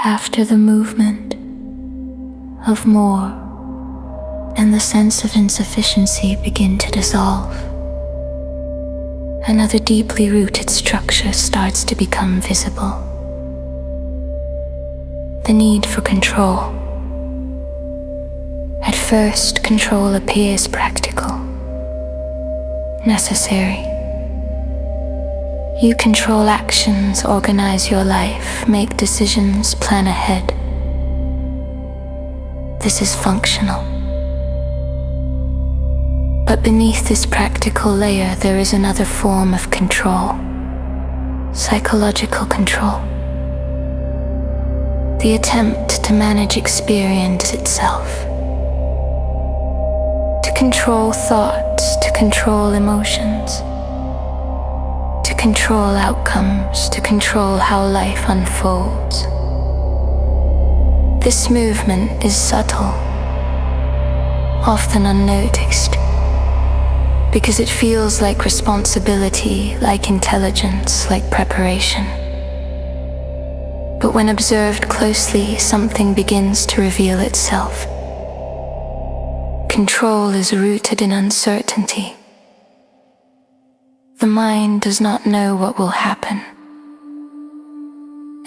After the movement of more and the sense of insufficiency begin to dissolve, another deeply rooted structure starts to become visible. The need for control. At first, control appears practical, necessary. You control actions, organize your life, make decisions, plan ahead. This is functional. But beneath this practical layer, there is another form of control. Psychological control. The attempt to manage experience itself. To control thoughts, to control emotions. To control outcomes, to control how life unfolds. This movement is subtle, often unnoticed, because it feels like responsibility, like intelligence, like preparation. But when observed closely, something begins to reveal itself. Control is rooted in uncertainty. The mind does not know what will happen,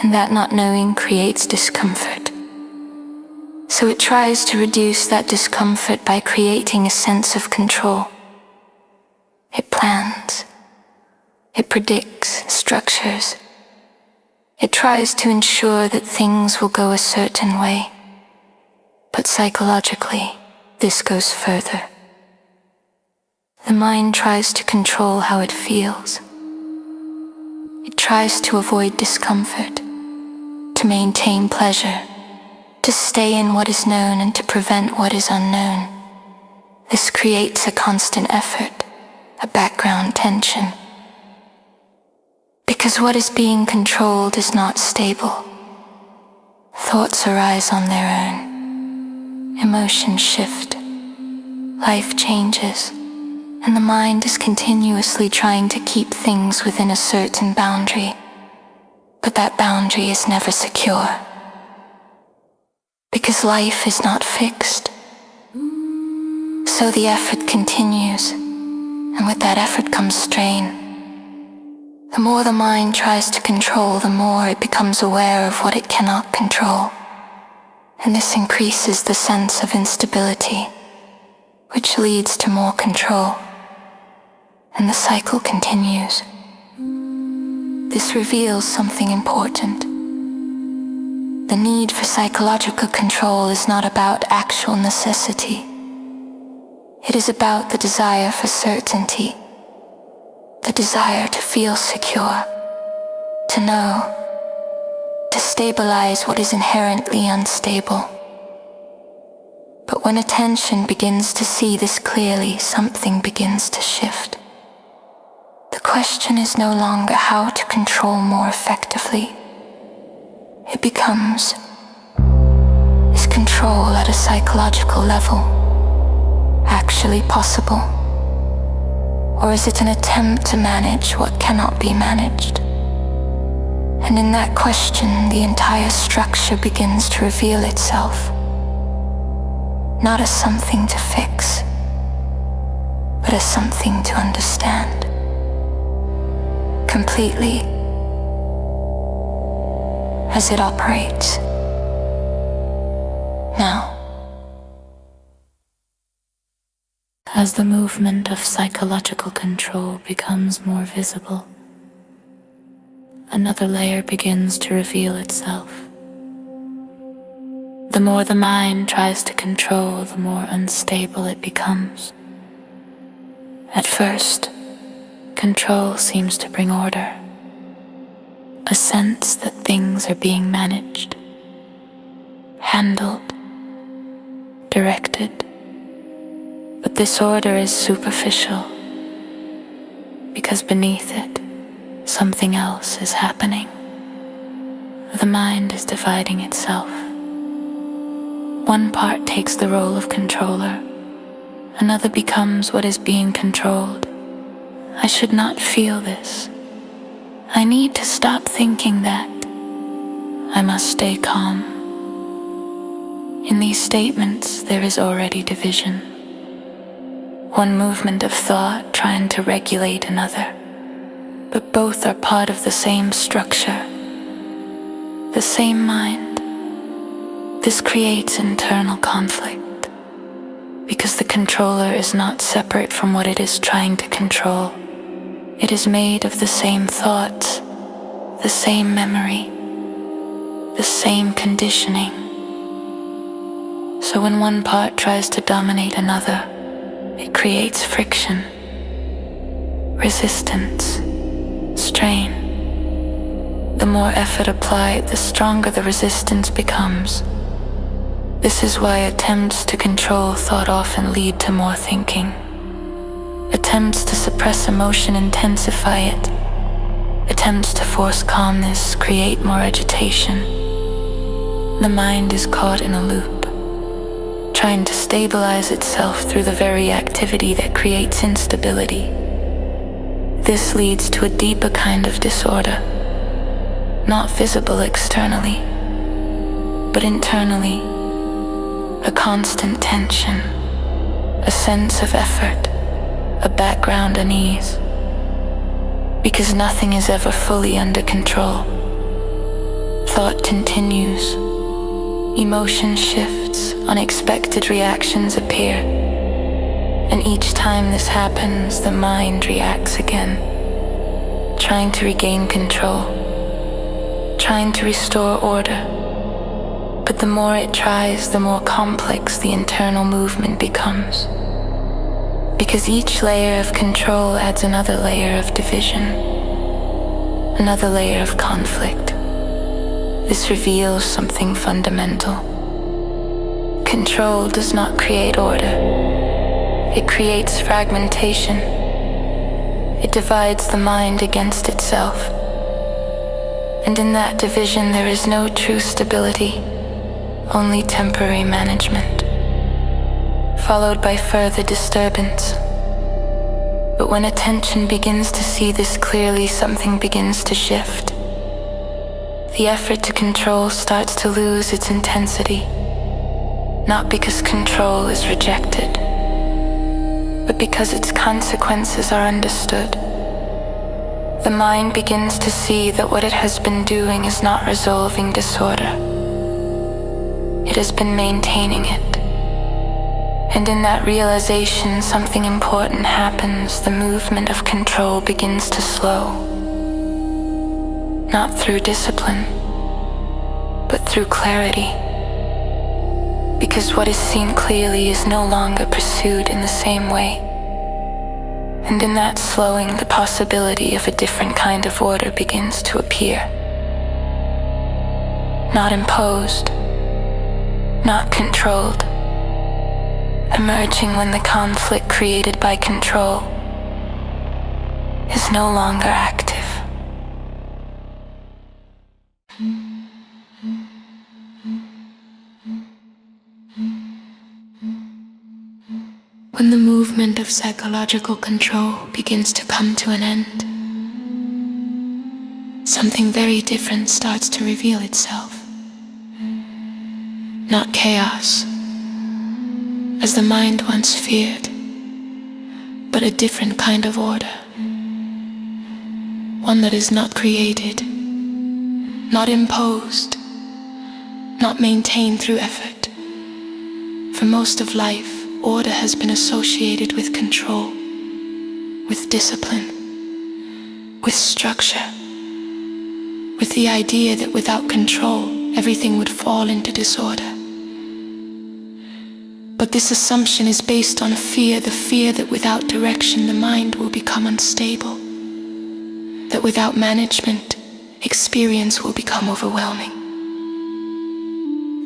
and that not knowing creates discomfort. So it tries to reduce that discomfort by creating a sense of control. It plans, it predicts, structures. It tries to ensure that things will go a certain way, but psychologically, this goes further. The mind tries to control how it feels. It tries to avoid discomfort, to maintain pleasure, to stay in what is known and to prevent what is unknown. This creates a constant effort, a background tension. Because what is being controlled is not stable. Thoughts arise on their own. Emotions shift. Life changes. And the mind is continuously trying to keep things within a certain boundary. But that boundary is never secure. Because life is not fixed. So the effort continues, and with that effort comes strain. The more the mind tries to control, the more it becomes aware of what it cannot control. And this increases the sense of instability, which leads to more control. And the cycle continues. This reveals something important. The need for psychological control is not about actual necessity. It is about the desire for certainty, the desire to feel secure, to know, to stabilize what is inherently unstable. But when attention begins to see this clearly, something begins to shift. The question is no longer how to control more effectively. It becomes, is control at a psychological level actually possible? Or is it an attempt to manage what cannot be managed? And in that question, the entire structure begins to reveal itself, not as something to fix, but as something to understand completely as it operates now. As the movement of psychological control becomes more visible, another layer begins to reveal itself. The more the mind tries to control, the more unstable it becomes. At first, control seems to bring order, a sense that things are being managed, handled, directed. But this order is superficial, because beneath it, something else is happening. The mind is dividing itself. One part takes the role of controller, another becomes what is being controlled. I should not feel this. I need to stop thinking that. I must stay calm. In these statements, there is already division. One movement of thought trying to regulate another, but both are part of the same structure, the same mind. This creates internal conflict, because the controller is not separate from what it is trying to control. It is made of the same thoughts, the same memory, the same conditioning. So when one part tries to dominate another, it creates friction, resistance, strain. The more effort applied, the stronger the resistance becomes. This is why attempts to control thought often lead to more thinking. Attempts to suppress emotion intensify it. Attempts to force calmness create more agitation. The mind is caught in a loop, trying to stabilize itself through the very activity that creates instability. This leads to a deeper kind of disorder, not visible externally, but internally. A constant tension, a sense of effort, a background unease, because nothing is ever fully under control. Thought continues, emotion shifts, unexpected reactions appear, and each time this happens, the mind reacts again, trying to regain control, trying to restore order. But the more it tries, the more complex the internal movement becomes. Because each layer of control adds another layer of division, another layer of conflict. This reveals something fundamental. Control does not create order. It creates fragmentation. It divides the mind against itself. And in that division, there is no true stability. Only temporary management, followed by further disturbance. But when attention begins to see this clearly, something begins to shift. The effort to control starts to lose its intensity, not because control is rejected, but because its consequences are understood. The mind begins to see that what it has been doing is not resolving disorder. It has been maintaining it. And in that realization, something important happens. The movement of control begins to slow. Not through discipline, but through clarity. Because what is seen clearly is no longer pursued in the same way. And in that slowing, the possibility of a different kind of order begins to appear. Not imposed, not controlled, emerging when the conflict created by control is no longer active. When the movement of psychological control begins to come to an end, something very different starts to reveal itself. Not chaos, as the mind once feared, but a different kind of order. One that is not created, not imposed, not maintained through effort. For most of life, order has been associated with control, with discipline, with structure, with the idea that without control, everything would fall into disorder. But this assumption is based on fear, the fear that without direction the mind will become unstable, that without management, experience will become overwhelming.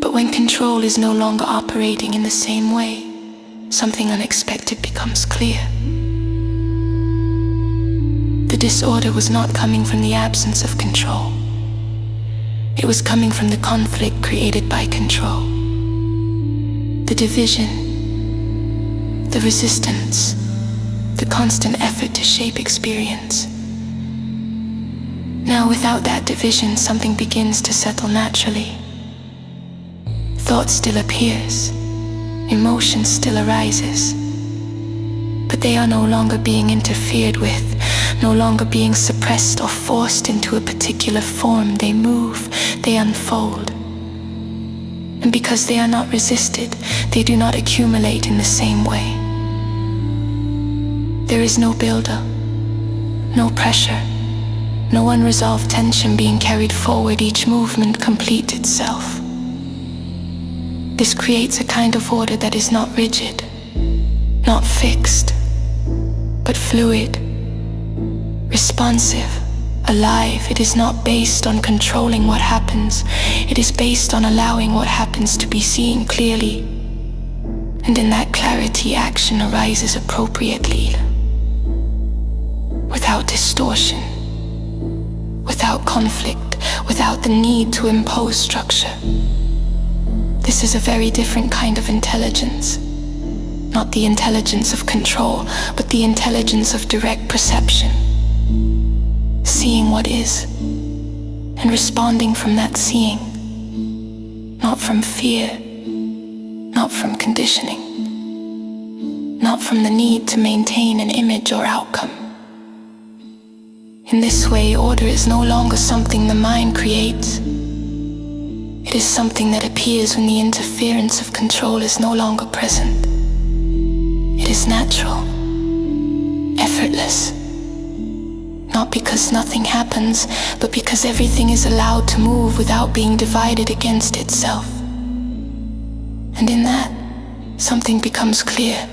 But when control is no longer operating in the same way, something unexpected becomes clear. The disorder was not coming from the absence of control. It was coming from the conflict created by control. The division, the resistance, the constant effort to shape experience. Now, without that division, something begins to settle naturally. Thought still appears, emotion still arises, but they are no longer being interfered with, no longer being suppressed or forced into a particular form. They move, they unfold. And because they are not resisted, they do not accumulate in the same way. There is no buildup, no pressure, no unresolved tension being carried forward. Each movement completes itself. This creates a kind of order that is not rigid, not fixed, but fluid, responsive, alive. It is not based on controlling what happens. It is based on allowing what happens to be seen clearly. And in that clarity, action arises appropriately, without distortion, without conflict, without the need to impose structure. This is a very different kind of intelligence. Not the intelligence of control, but the intelligence of direct perception. Seeing what is, and responding from that seeing. Not from fear, not from conditioning, not from the need to maintain an image or outcome. In this way, order is no longer something the mind creates. It is something that appears when the interference of control is no longer present. It is natural, effortless, not because nothing happens, but because everything is allowed to move without being divided against itself. And in that, something becomes clear.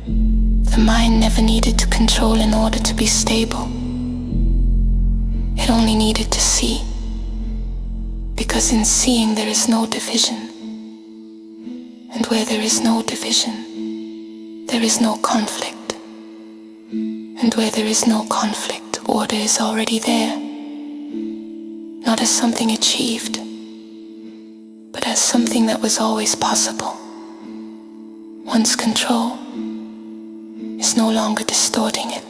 The mind never needed to control in order to be stable. It only needed to see, because in seeing there is no division. And where there is no division, there is no conflict. And where there is no conflict, order is already there. Not as something achieved, but as something that was always possible. Once control is no longer distorting it.